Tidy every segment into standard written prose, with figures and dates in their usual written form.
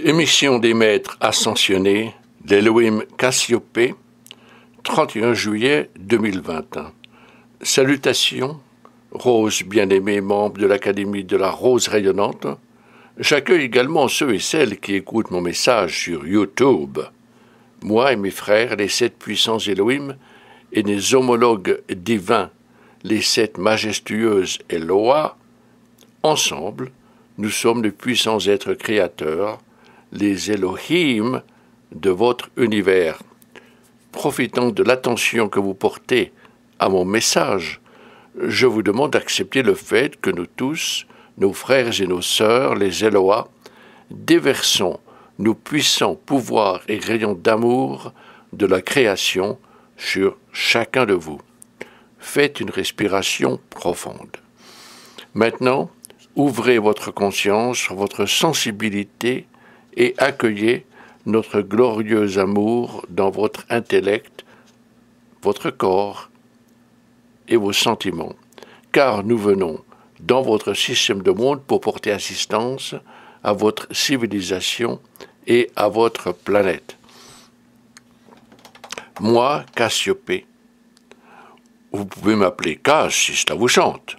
Émission des maîtres ascensionnés d'Elohim Cassiopée, 31 juillet 2021. Salutations, Rose bien-aimée, membre de l'Académie de la Rose Rayonnante. J'accueille également ceux et celles qui écoutent mon message sur YouTube. Moi et mes frères, les 7 puissants Elohim, et les homologues divins, les 7 majestueuses Eloah, ensemble, nous sommes les puissants êtres créateurs, les Elohim de votre univers. Profitant de l'attention que vous portez à mon message, je vous demande d'accepter le fait que nous tous, nos frères et nos sœurs, les Eloah, déversons nos puissants pouvoirs et rayons d'amour de la création sur chacun de vous. Faites une respiration profonde. Maintenant, ouvrez votre conscience, votre sensibilité et accueillez notre glorieux amour dans votre intellect, votre corps et vos sentiments, car nous venons dans votre système de monde pour porter assistance à votre civilisation et à votre planète. Moi, Cassiopée, vous pouvez m'appeler Cass si cela vous chante,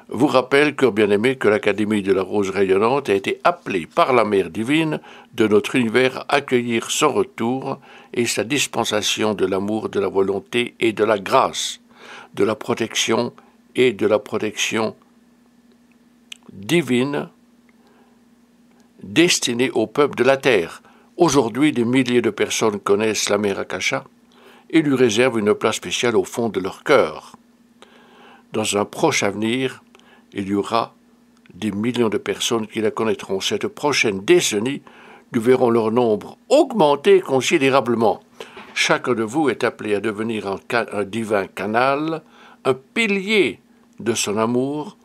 vous rappelle, cœur bien-aimé, que l'Académie de la Rose Rayonnante a été appelée par la Mère divine de notre univers à accueillir son retour et sa dispensation de l'amour, de la volonté et de la grâce, de la protection et de la protection divine destinée au peuple de la terre. Aujourd'hui, des milliers de personnes connaissent la Mère Akasha et lui réservent une place spéciale au fond de leur cœur. Dans un proche avenir, il y aura des millions de personnes qui la connaîtront. Cette prochaine décennie, nous verrons leur nombre augmenter considérablement. Chacun de vous est appelé à devenir un divin canal, un pilier de son amour,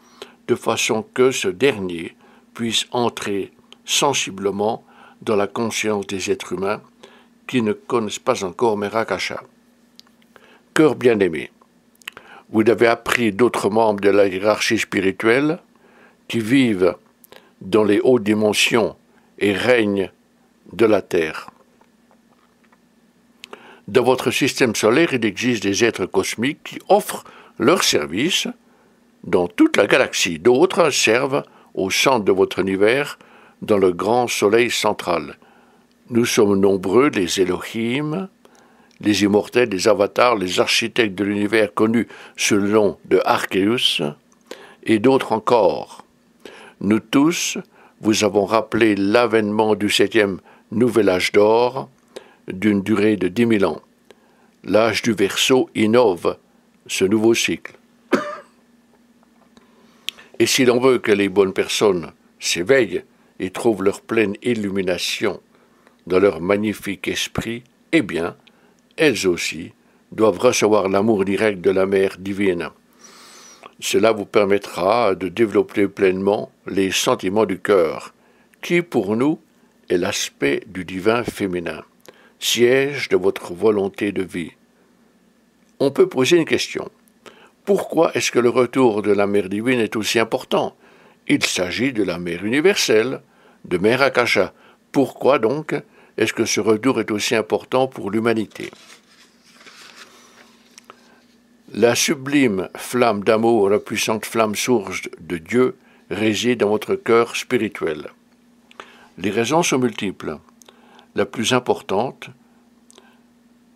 de façon que ce dernier puisse entrer sensiblement dans la conscience des êtres humains qui ne connaissent pas encore Mère Akasha. Cœur bien-aimé, vous avez appris d'autres membres de la hiérarchie spirituelle qui vivent dans les hautes dimensions et règnent de la Terre. Dans votre système solaire, il existe des êtres cosmiques qui offrent leurs services dans toute la galaxie. D'autres servent au centre de votre univers, dans le grand soleil central. Nous sommes nombreux, les Elohim, les immortels, les avatars, les architectes de l'univers connus sous le nom de Archéus, et d'autres encore. Nous tous vous avons rappelé l'avènement du 7e nouvel âge d'or, d'une durée de 10 000 ans. L'âge du Verseau innove ce nouveau cycle. Et si l'on veut que les bonnes personnes s'éveillent et trouvent leur pleine illumination dans leur magnifique esprit, eh bien, elles aussi doivent recevoir l'amour direct de la Mère divine. Cela vous permettra de développer pleinement les sentiments du cœur, qui pour nous est l'aspect du divin féminin, siège de votre volonté de vie. On peut poser une question. Pourquoi est-ce que le retour de la Mère divine est aussi important? Il s'agit de la Mère universelle, de Mère Akasha. Pourquoi donc est-ce que ce retour est aussi important pour l'humanité? La sublime flamme d'amour, la puissante flamme source de Dieu, réside dans votre cœur spirituel. Les raisons sont multiples. La plus importante,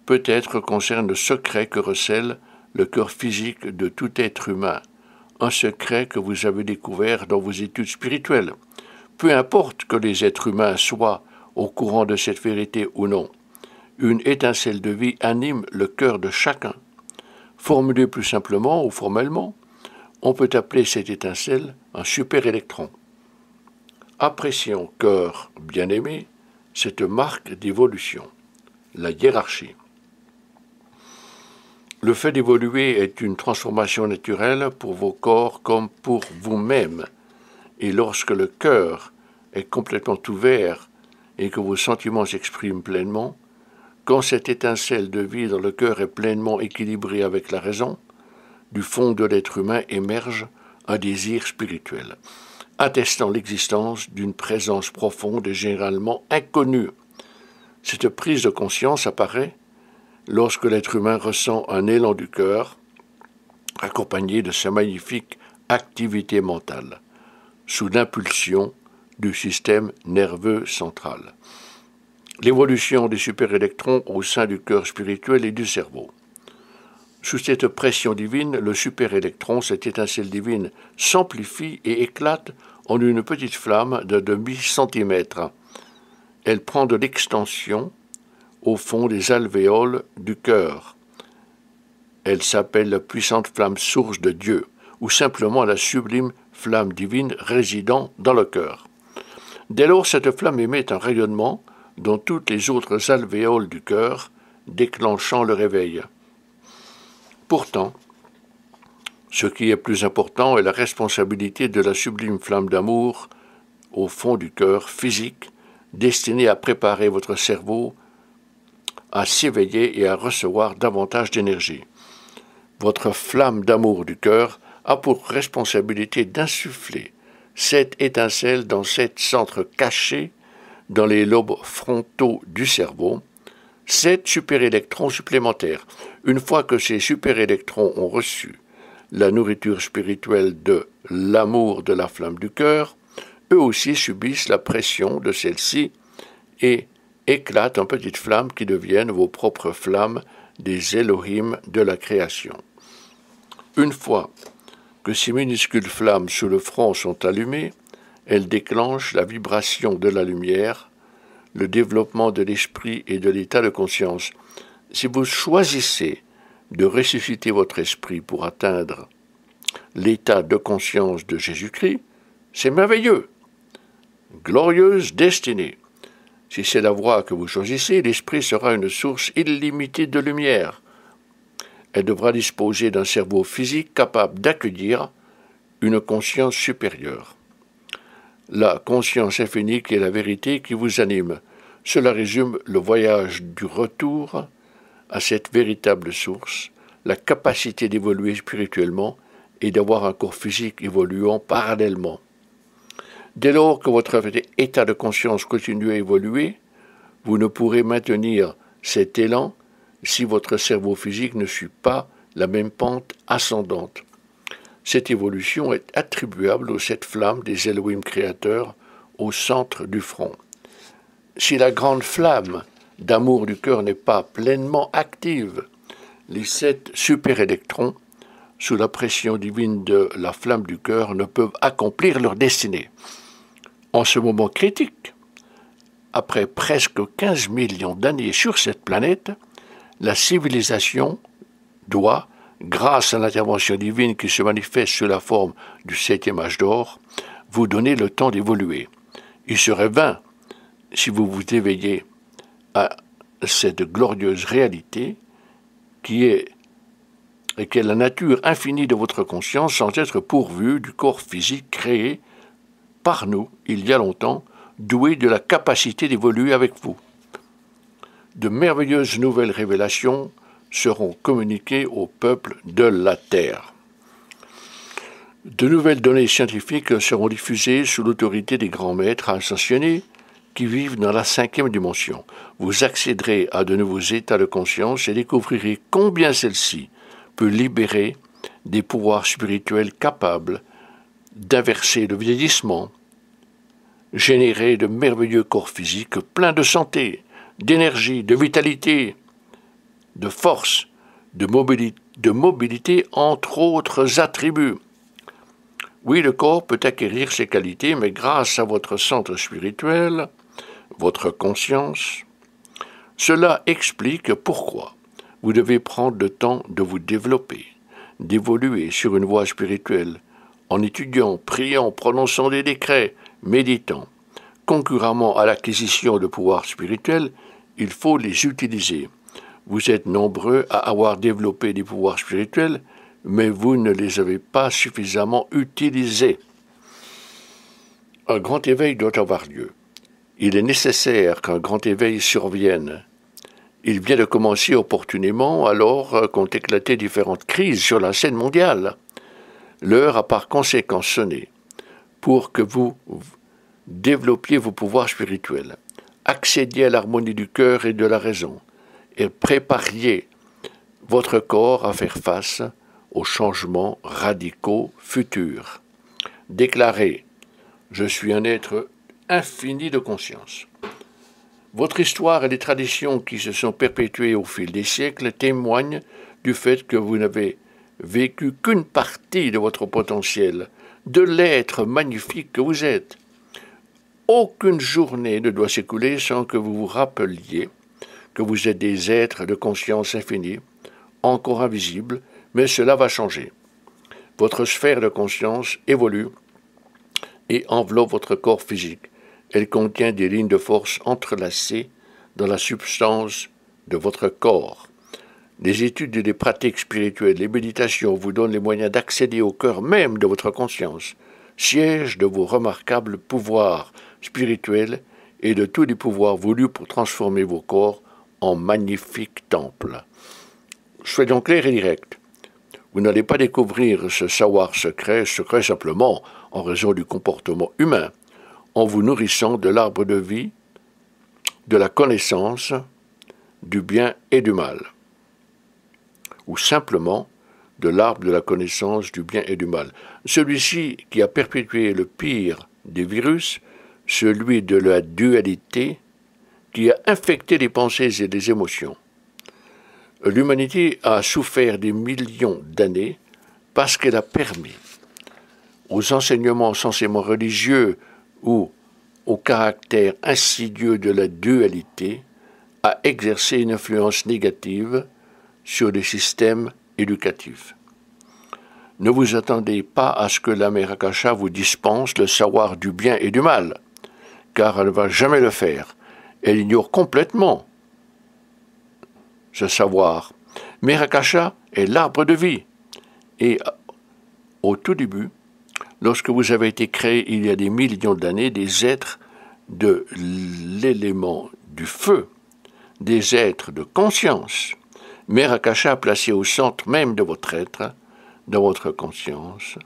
peut-être, concerne le secret que recèle le cœur physique de tout être humain, un secret que vous avez découvert dans vos études spirituelles. Peu importe que les êtres humains soient au courant de cette vérité ou non, une étincelle de vie anime le cœur de chacun. Formulé plus simplement ou formellement, on peut appeler cette étincelle un super-électron. Apprécions, cœur bien-aimé, cette marque d'évolution, la hiérarchie. Le fait d'évoluer est une transformation naturelle pour vos corps comme pour vous-même. Et lorsque le cœur est complètement ouvert et que vos sentiments s'expriment pleinement, quand cette étincelle de vie dans le cœur est pleinement équilibrée avec la raison, du fond de l'être humain émerge un désir spirituel. attestant l'existence d'une présence profonde et généralement inconnue. Cette prise de conscience apparaît lorsque l'être humain ressent un élan du cœur, accompagné de sa magnifique activité mentale, sous l'impulsion du système nerveux central. L'évolution des super-électrons au sein du cœur spirituel et du cerveau. Sous cette pression divine, le super-électron, cette étincelle divine, s'amplifie et éclate en une petite flamme de demi-centimètre. Elle prend de l'extension au fond des alvéoles du cœur. Elle s'appelle la puissante flamme source de Dieu, ou simplement la sublime flamme divine résidant dans le cœur. Dès lors, cette flamme émet un rayonnement dans toutes les autres alvéoles du cœur, déclenchant le réveil. Pourtant, ce qui est plus important est la responsabilité de la sublime flamme d'amour au fond du cœur physique, destinée à préparer votre cerveau à s'éveiller et à recevoir davantage d'énergie. Votre flamme d'amour du cœur a pour responsabilité d'insuffler cette étincelle dans sept centres cachés dans les lobes frontaux du cerveau, 7 super-électrons supplémentaires. Une fois que ces super-électrons ont reçu la nourriture spirituelle de l'amour de la flamme du cœur, eux aussi subissent la pression de celle-ci et éclatent en petites flammes qui deviennent vos propres flammes des Elohim de la création. Une fois que ces minuscules flammes sous le front sont allumées, elles déclenchent la vibration de la lumière, le développement de l'esprit et de l'état de conscience. Si vous choisissez de ressusciter votre esprit pour atteindre l'état de conscience de Jésus-Christ, c'est merveilleux. Glorieuse destinée. Si c'est la voie que vous choisissez, l'esprit sera une source illimitée de lumière. Elle devra disposer d'un cerveau physique capable d'accueillir une conscience supérieure. La conscience infinie qui est la vérité qui vous anime. Cela résume le voyage du retour à cette véritable source, la capacité d'évoluer spirituellement et d'avoir un corps physique évoluant parallèlement. Dès lors que votre état de conscience continue à évoluer, vous ne pourrez maintenir cet élan si votre cerveau physique ne suit pas la même pente ascendante. Cette évolution est attribuable aux 7 flammes des Elohim créateurs au centre du front. Si la grande flamme d'amour du cœur n'est pas pleinement active, les 7 super-électrons, sous la pression divine de la flamme du cœur, ne peuvent accomplir leur destinée. En ce moment critique, après presque 15 millions d'années sur cette planète, la civilisation doit, grâce à l'intervention divine qui se manifeste sous la forme du 7e âge d'or, vous donner le temps d'évoluer. Il serait vain si vous vous éveillez à cette glorieuse réalité qui est la nature infinie de votre conscience sans être pourvu du corps physique créé par nous, il y a longtemps, doué de la capacité d'évoluer avec vous. De merveilleuses nouvelles révélations seront communiquées au peuple de la Terre. De nouvelles données scientifiques seront diffusées sous l'autorité des grands maîtres ascensionnés qui vivent dans la 5e dimension. Vous accéderez à de nouveaux états de conscience et découvrirez combien celle-ci peut libérer des pouvoirs spirituels capables d'inverser le vieillissement, générer de merveilleux corps physiques pleins de santé, d'énergie, de vitalité, de force, de mobilité, entre autres attributs. Oui, le corps peut acquérir ces qualités, mais grâce à votre centre spirituel, votre conscience, cela explique pourquoi vous devez prendre le temps de vous développer, d'évoluer sur une voie spirituelle, en étudiant, priant, prononçant des décrets, méditant. Concurremment à l'acquisition de pouvoirs spirituels, il faut les utiliser. Vous êtes nombreux à avoir développé des pouvoirs spirituels, mais vous ne les avez pas suffisamment utilisés. Un grand éveil doit avoir lieu. Il est nécessaire qu'un grand éveil survienne. Il vient de commencer opportunément alors qu'ont éclaté différentes crises sur la scène mondiale. L'heure a par conséquent sonné pour que vous développiez vos pouvoirs spirituels, accédiez à l'harmonie du cœur et de la raison, et prépariez votre corps à faire face aux changements radicaux futurs. Déclarez « Je suis un être infini de conscience ». Votre histoire et les traditions qui se sont perpétuées au fil des siècles témoignent du fait que vous n'avez vécu qu'une partie de votre potentiel, de l'être magnifique que vous êtes. Aucune journée ne doit s'écouler sans que vous vous rappeliez que vous êtes des êtres de conscience infinie, encore invisibles, mais cela va changer. Votre sphère de conscience évolue et enveloppe votre corps physique. Elle contient des lignes de force entrelacées dans la substance de votre corps. Les études et les pratiques spirituelles, les méditations vous donnent les moyens d'accéder au cœur même de votre conscience, siège de vos remarquables pouvoirs spirituels et de tous les pouvoirs voulus pour transformer vos corps en magnifiques temples. Soyons clairs et directs. Vous n'allez pas découvrir ce savoir secret simplement en raison du comportement humain, en vous nourrissant de l'arbre de vie, de la connaissance, du bien et du mal, ou simplement de l'arbre de la connaissance du bien et du mal. Celui-ci qui a perpétué le pire des virus, celui de la dualité, qui a infecté les pensées et les émotions. L'humanité a souffert des millions d'années parce qu'elle a permis aux enseignements censément religieux ou au caractère insidieux de la dualité à exercer une influence négative sur les systèmes éducatifs. Ne vous attendez pas à ce que la mère Akasha vous dispense le savoir du bien et du mal, car elle ne va jamais le faire. Elle ignore complètement ce savoir. Mère Akasha est l'arbre de vie. Et au tout début, lorsque vous avez été créé il y a des millions d'années, des êtres de l'élément du feu, des êtres de conscience, Mère Akasha a placé au centre même de votre être, de votre conscience,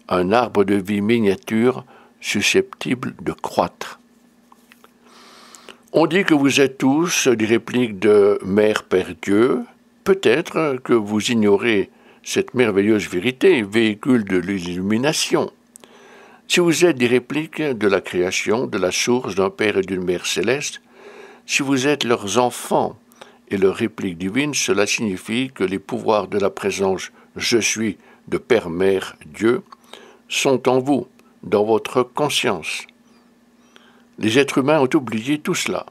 un arbre de vie miniature susceptible de croître. On dit que vous êtes tous des répliques de Mère Père Dieu. Peut-être que vous ignorez cette merveilleuse vérité, véhicule de l'illumination. Si vous êtes des répliques de la création, de la source d'un Père et d'une Mère céleste, si vous êtes leurs enfants et leurs répliques divines, cela signifie que les pouvoirs de la présence « Je suis » de Père, Mère, Dieu sont en vous, dans votre conscience. Les êtres humains ont oublié tout cela.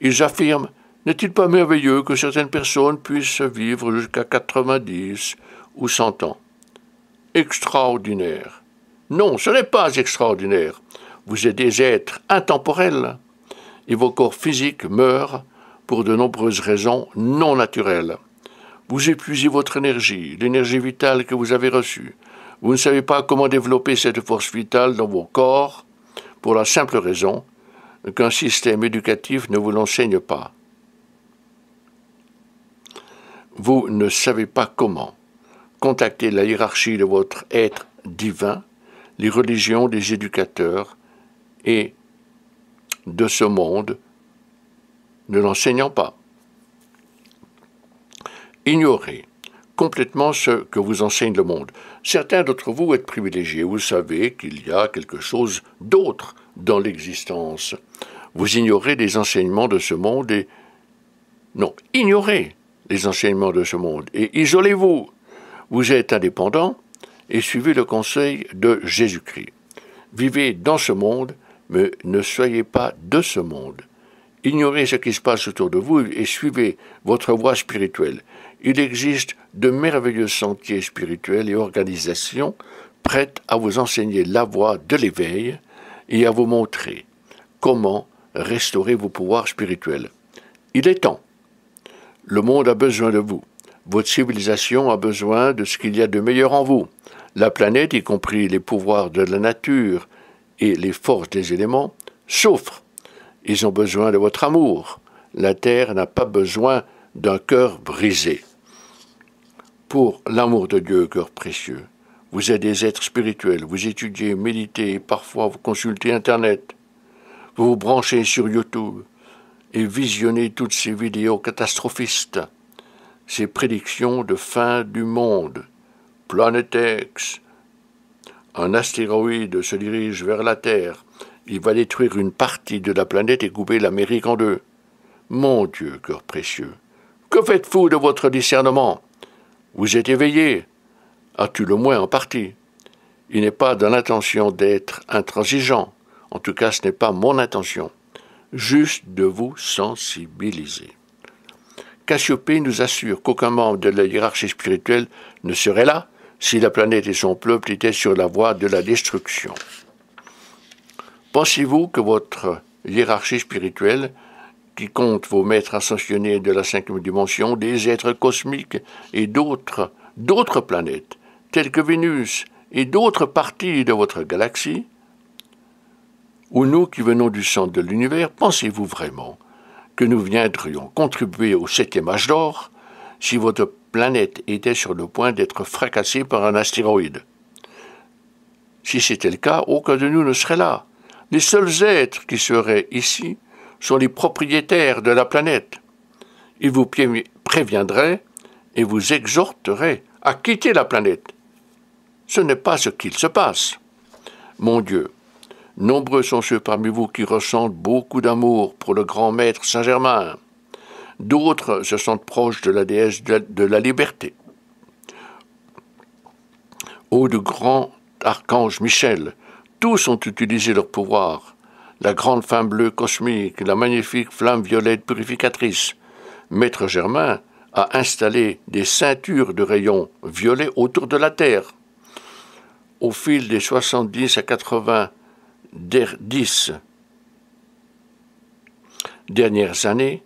Ils affirment « N'est-il pas merveilleux que certaines personnes puissent vivre jusqu'à 90 ou 100 ans ?» Extraordinaire. Non, ce n'est pas extraordinaire. Vous êtes des êtres intemporels et vos corps physiques meurent pour de nombreuses raisons non naturelles. Vous épuisez votre énergie, l'énergie vitale que vous avez reçue. Vous ne savez pas comment développer cette force vitale dans vos corps pour la simple raison qu'un système éducatif ne vous l'enseigne pas. Vous ne savez pas comment contacter la hiérarchie de votre être divin, les religions des éducateurs et de ce monde ne l'enseignant pas. Ignorez complètement ce que vous enseigne le monde. Certains d'entre vous êtes privilégiés, vous savez qu'il y a quelque chose d'autre dans l'existence. Vous ignorez les enseignements de ce monde et... Non, ignorez les enseignements de ce monde et isolez-vous. Vous êtes indépendant et suivez le conseil de Jésus-Christ. Vivez dans ce monde, mais ne soyez pas de ce monde. Ignorez ce qui se passe autour de vous et suivez votre voie spirituelle. Il existe de merveilleux sentiers spirituels et organisations prêtes à vous enseigner la voie de l'éveil et à vous montrer comment restaurer vos pouvoirs spirituels. Il est temps. Le monde a besoin de vous. Votre civilisation a besoin de ce qu'il y a de meilleur en vous. La planète, y compris les pouvoirs de la nature et les forces des éléments, souffrent. Ils ont besoin de votre amour. La terre n'a pas besoin d'un cœur brisé. Pour l'amour de Dieu, cœur précieux, Vous êtes des êtres spirituels, vous étudiez, méditez, parfois vous consultez Internet, vous vous branchez sur YouTube et visionnez toutes ces vidéos catastrophistes, ces prédictions de fin du monde. Planet X, un astéroïde se dirige vers la Terre, il va détruire une partie de la planète et couper l'Amérique en deux. Mon Dieu, cœur précieux, que faites-vous de votre discernement? Vous êtes éveillé, à tout le moins en partie. Il n'est pas dans l'intention d'être intransigeant, en tout cas ce n'est pas mon intention, juste de vous sensibiliser. Cassiopée nous assure qu'aucun membre de la hiérarchie spirituelle ne serait là si la planète et son peuple étaient sur la voie de la destruction. Pensez-vous que votre hiérarchie spirituelle, qui compte vos maîtres ascensionnés de la 5e dimension, des êtres cosmiques et d'autres planètes, telles que Vénus et d'autres parties de votre galaxie, ou nous qui venons du centre de l'univers, pensez-vous vraiment que nous viendrions contribuer au 7e âge d'or si votre planète était sur le point d'être fracassée par un astéroïde? Si c'était le cas, aucun de nous ne serait là. Les seuls êtres qui seraient ici sont les propriétaires de la planète. Ils vous préviendraient et vous exhorteraient à quitter la planète. Ce n'est pas ce qu'il se passe. Mon Dieu, nombreux sont ceux parmi vous qui ressentent beaucoup d'amour pour le grand maître Saint-Germain. D'autres se sentent proches de la déesse de la liberté. Ô de grand archange Michel, tous ont utilisé leur pouvoir. La grande flamme bleue cosmique, la magnifique flamme violette purificatrice. Maître Germain a installé des ceintures de rayons violets autour de la Terre. Au fil des 70 à 90 dernières années,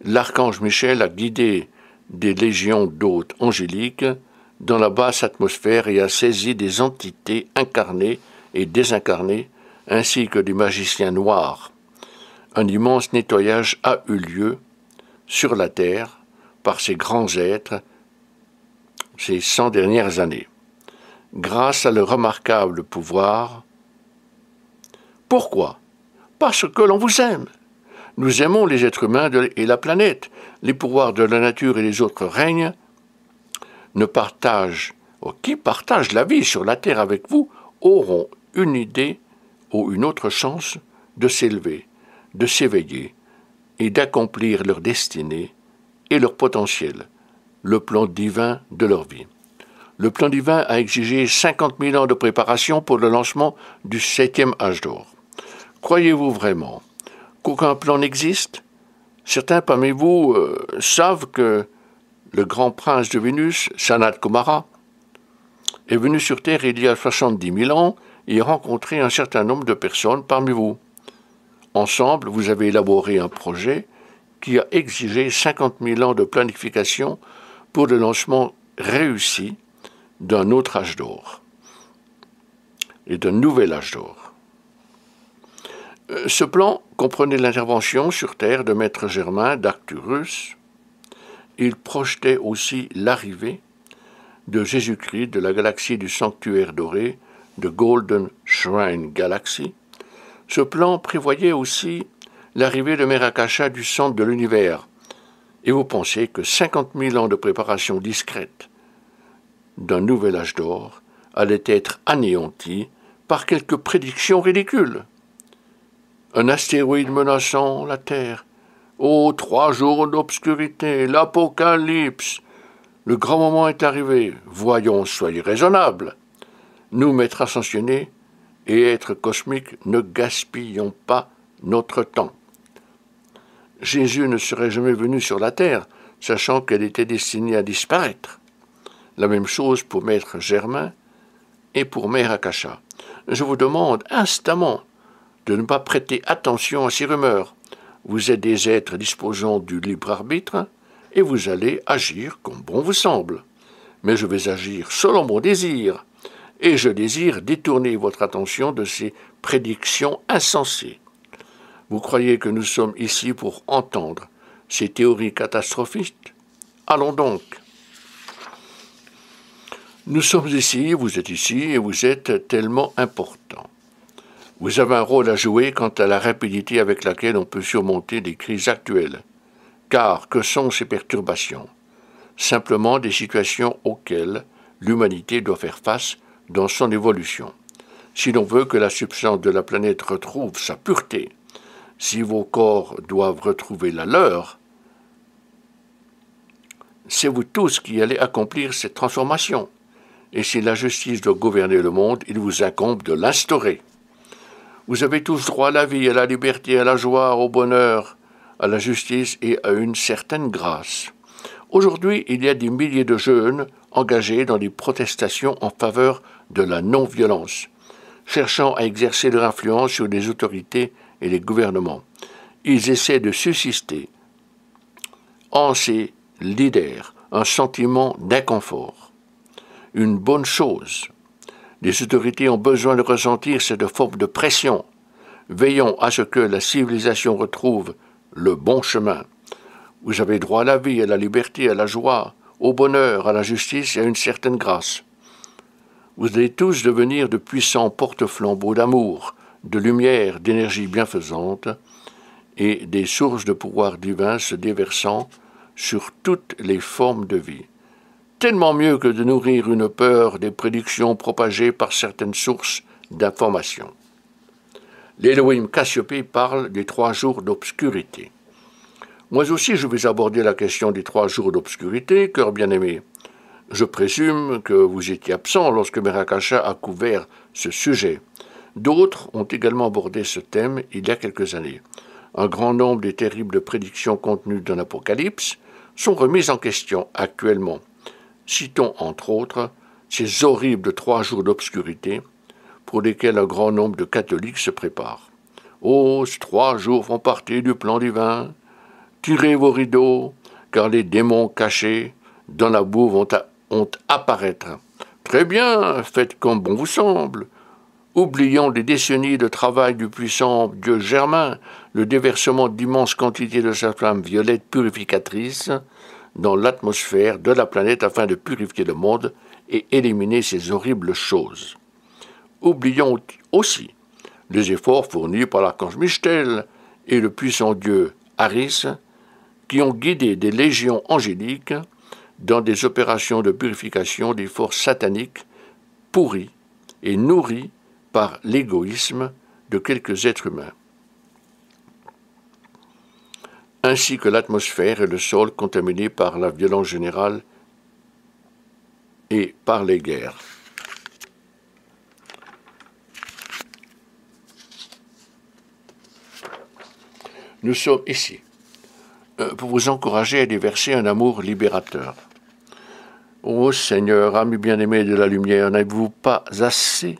l'archange Michel a guidé des légions d'hôtes angéliques dans la basse atmosphère et a saisi des entités incarnées et désincarnées, ainsi que des magiciens noirs. Un immense nettoyage a eu lieu sur la Terre par ces grands êtres ces 100 dernières années, grâce à leur remarquable pouvoir. Pourquoi? Parce que l'on vous aime. Nous aimons les êtres humains et la planète. Les pouvoirs de la nature et les autres règnes qui partagent la vie sur la Terre avec vous auront une idée ou une autre chance de s'élever, de s'éveiller et d'accomplir leur destinée et leur potentiel, le plan divin de leur vie. Le plan divin a exigé 50 000 ans de préparation pour le lancement du 7e âge d'or. Croyez-vous vraiment qu'aucun plan n'existe? Certains parmi vous savent que le grand prince de Vénus, Sanat Kumara, est venu sur Terre il y a 70 000 ans et a rencontré un certain nombre de personnes parmi vous. Ensemble, vous avez élaboré un projet qui a exigé 50 000 ans de planification pour le lancement réussi d'un autre âge d'or et d'un nouvel âge d'or. Ce plan comprenait l'intervention sur Terre de Maître Germain d'Arcturus. Il projetait aussi l'arrivée de Jésus-Christ de la galaxie du sanctuaire doré, de Golden Shrine Galaxy. Ce plan prévoyait aussi l'arrivée de Mère Akasha du centre de l'univers. Et vous pensez que 50 000 ans de préparation discrète d'un nouvel âge d'or allait être anéanti par quelques prédictions ridicules. Un astéroïde menaçant la Terre. Oh, 3 jours d'obscurité, l'apocalypse. Le grand moment est arrivé. Voyons, soyez raisonnables. Nous, maîtres ascensionnés et êtres cosmiques, ne gaspillons pas notre temps. Jésus ne serait jamais venu sur la Terre, sachant qu'elle était destinée à disparaître. La même chose pour Maître Germain et pour Mère Akasha. Je vous demande instamment de ne pas prêter attention à ces rumeurs. Vous êtes des êtres disposant du libre arbitre et vous allez agir comme bon vous semble. Mais je vais agir selon mon désir, et je désire détourner votre attention de ces prédictions insensées. Vous croyez que nous sommes ici pour entendre ces théories catastrophistes? Allons donc. Nous sommes ici, vous êtes ici, et vous êtes tellement important. Vous avez un rôle à jouer quant à la rapidité avec laquelle on peut surmonter les crises actuelles. Car que sont ces perturbations? Simplement des situations auxquelles l'humanité doit faire face dans son évolution. Si l'on veut que la substance de la planète retrouve sa pureté, si vos corps doivent retrouver la leur, c'est vous tous qui allez accomplir cette transformation. Et si la justice doit gouverner le monde, il vous incombe de l'instaurer. Vous avez tous droit à la vie, à la liberté, à la joie, au bonheur, à la justice et à une certaine grâce. Aujourd'hui, il y a des milliers de jeunes engagés dans des protestations en faveur de la non-violence, cherchant à exercer leur influence sur les autorités et les gouvernements. Ils essaient de susciter en ces leaders un sentiment d'inconfort. Une bonne chose. Les autorités ont besoin de ressentir cette forme de pression. Veillons à ce que la civilisation retrouve le bon chemin. Vous avez droit à la vie, à la liberté, à la joie, au bonheur, à la justice et à une certaine grâce. Vous allez tous devenir de puissants porte-flambeaux d'amour, de lumière, d'énergie bienfaisante et des sources de pouvoir divin se déversant sur toutes les formes de vie. Tellement mieux que de nourrir une peur des prédictions propagées par certaines sources d'information. L'Elohim Cassiopée parle des 3 jours d'obscurité. Moi aussi, je vais aborder la question des 3 jours d'obscurité, cœur bien-aimé. Je présume que vous étiez absent lorsque Merakasha a couvert ce sujet. D'autres ont également abordé ce thème il y a quelques années. Un grand nombre des terribles prédictions contenues dans l'Apocalypse sont remises en question actuellement. Citons entre autres ces horribles 3 jours d'obscurité pour lesquels un grand nombre de catholiques se préparent. Oh, ces 3 jours font partie du plan divin. Tirez vos rideaux, car les démons cachés dans la boue vont apparaître. Très bien, faites comme bon vous semble. Oublions les décennies de travail du puissant dieu Germain, le déversement d'immenses quantités de sa flamme violette purificatrice dans l'atmosphère de la planète afin de purifier le monde et éliminer ces horribles choses. Oublions aussi les efforts fournis par l'archange Michel et le puissant dieu Haris, qui ont guidé des légions angéliques dans des opérations de purification des forces sataniques pourries et nourries par l'égoïsme de quelques êtres humains, ainsi que l'atmosphère et le sol contaminés par la violence générale et par les guerres. Nous sommes ici pour vous encourager à déverser un amour libérateur. Ô Seigneur, amis bien-aimés de la lumière, n'avez-vous pas assez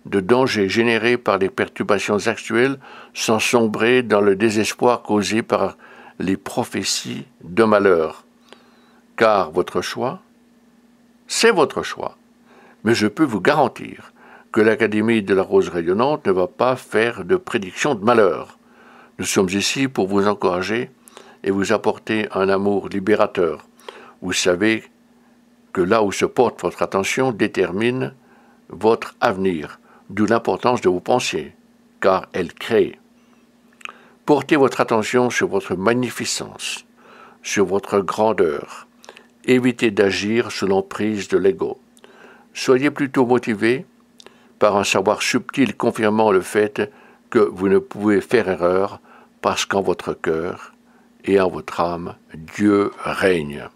de dangers générés par les perturbations actuelles sans sombrer dans le désespoir causé par les prophéties de malheur? Car votre choix, c'est votre choix. Mais je peux vous garantir que l'Académie de la Rose Rayonnante ne va pas faire de prédiction de malheur. Nous sommes ici pour vous encourager et vous apporter un amour libérateur. Vous savez que là où se porte votre attention détermine votre avenir, d'où l'importance de vos pensées, car elles créent. Portez votre attention sur votre magnificence, sur votre grandeur. Évitez d'agir sous l'emprise de l'ego. Soyez plutôt motivé par un savoir subtil confirmant le fait que vous ne pouvez faire erreur parce qu'en votre cœur et en votre âme, Dieu règne.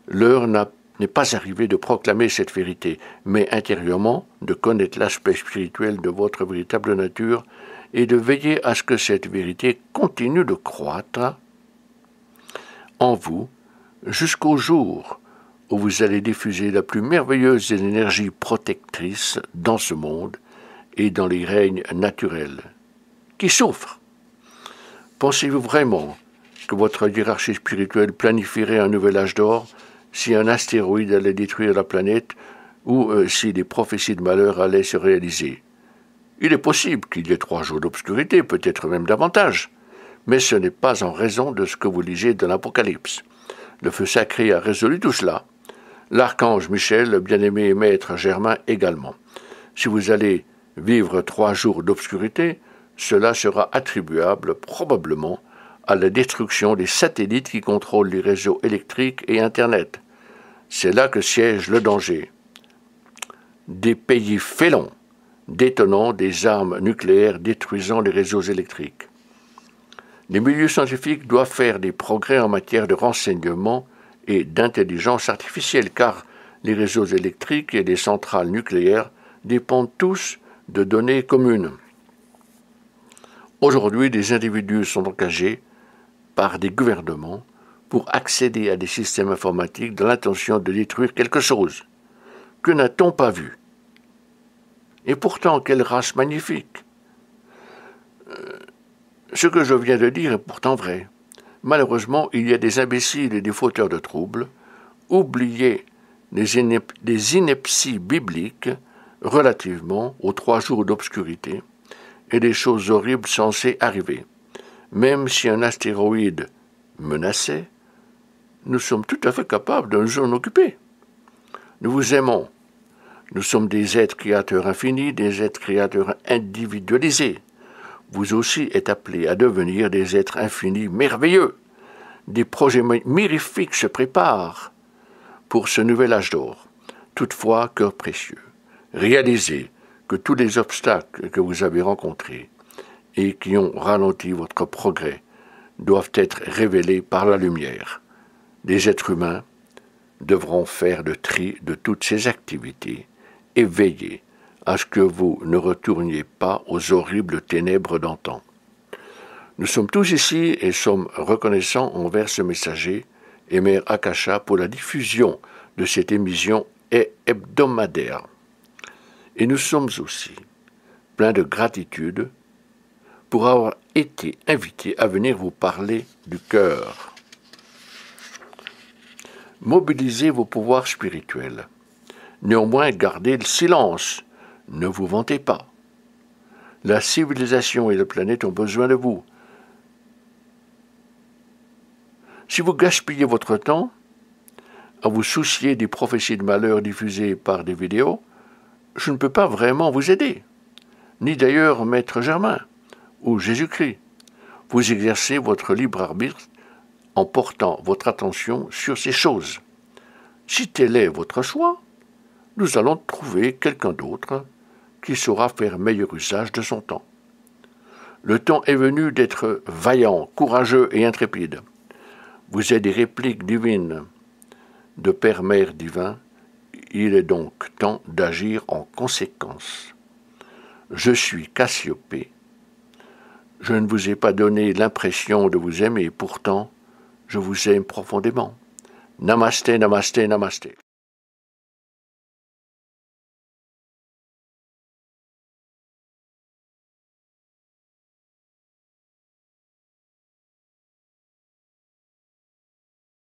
L'heure n'est pas arrivée de proclamer cette vérité, mais intérieurement de connaître l'aspect spirituel de votre véritable nature et de veiller à ce que cette vérité continue de croître en vous jusqu'au jour où vous allez diffuser la plus merveilleuse énergie protectrice dans ce monde et dans les règnes naturels qui souffrent. Pensez-vous vraiment que votre hiérarchie spirituelle planifierait un nouvel âge d'or si un astéroïde allait détruire la planète ou si les prophéties de malheur allaient se réaliser? Il est possible qu'il y ait 3 jours d'obscurité, peut-être même davantage, mais ce n'est pas en raison de ce que vous lisez dans l'Apocalypse. Le feu sacré a résolu tout cela. l'archange Michel, le bien-aimé maître Germain également. Si vous allez vivre 3 jours d'obscurité, cela sera attribuable probablement à la destruction des satellites qui contrôlent les réseaux électriques et Internet. C'est là que siège le danger. Des pays félons détenant des armes nucléaires détruisant les réseaux électriques. Les milieux scientifiques doivent faire des progrès en matière de renseignement et d'intelligence artificielle, car les réseaux électriques et les centrales nucléaires dépendent tous de données communes. Aujourd'hui, des individus sont engagés par des gouvernements pour accéder à des systèmes informatiques dans l'intention de détruire quelque chose. Que n'a-t-on pas vu? Et pourtant, quelle race magnifique! Ce que je viens de dire est pourtant vrai. Malheureusement, il y a des imbéciles et des fauteurs de troubles, oubliés des inepties bibliques relativement aux 3 jours d'obscurité et des choses horribles censées arriver. Même si un astéroïde menaçait, nous sommes tout à fait capables de nous en occuper. Nous vous aimons. Nous sommes des êtres créateurs infinis, des êtres créateurs individualisés. Vous aussi êtes appelés à devenir des êtres infinis merveilleux. Des projets mirifiques se préparent pour ce nouvel âge d'or. Toutefois, cœur précieux, réalisez que tous les obstacles que vous avez rencontrés et qui ont ralenti votre progrès doivent être révélés par la lumière. Les êtres humains devront faire le tri de toutes ces activités et veiller à ce que vous ne retourniez pas aux horribles ténèbres d'antan. Nous sommes tous ici et sommes reconnaissants envers ce messager et Mère Akasha pour la diffusion de cette émission hebdomadaire. Et nous sommes aussi pleins de gratitude pour avoir été invités à venir vous parler du cœur. Mobilisez vos pouvoirs spirituels. Néanmoins, gardez le silence. Ne vous vantez pas. La civilisation et la planète ont besoin de vous. Si vous gaspillez votre temps à vous soucier des prophéties de malheur diffusées par des vidéos, je ne peux pas vraiment vous aider, ni d'ailleurs Maître Germain ou Jésus-Christ. Vous exercez votre libre arbitre en portant votre attention sur ces choses. Si tel est votre choix, nous allons trouver quelqu'un d'autre qui saura faire meilleur usage de son temps. Le temps est venu d'être vaillant, courageux et intrépide. Vous êtes des répliques divines de Père-Mère divin. Il est donc temps d'agir en conséquence. Je suis Cassiopée. Je ne vous ai pas donné l'impression de vous aimer, pourtant, je vous aime profondément. Namasté, namasté, namasté.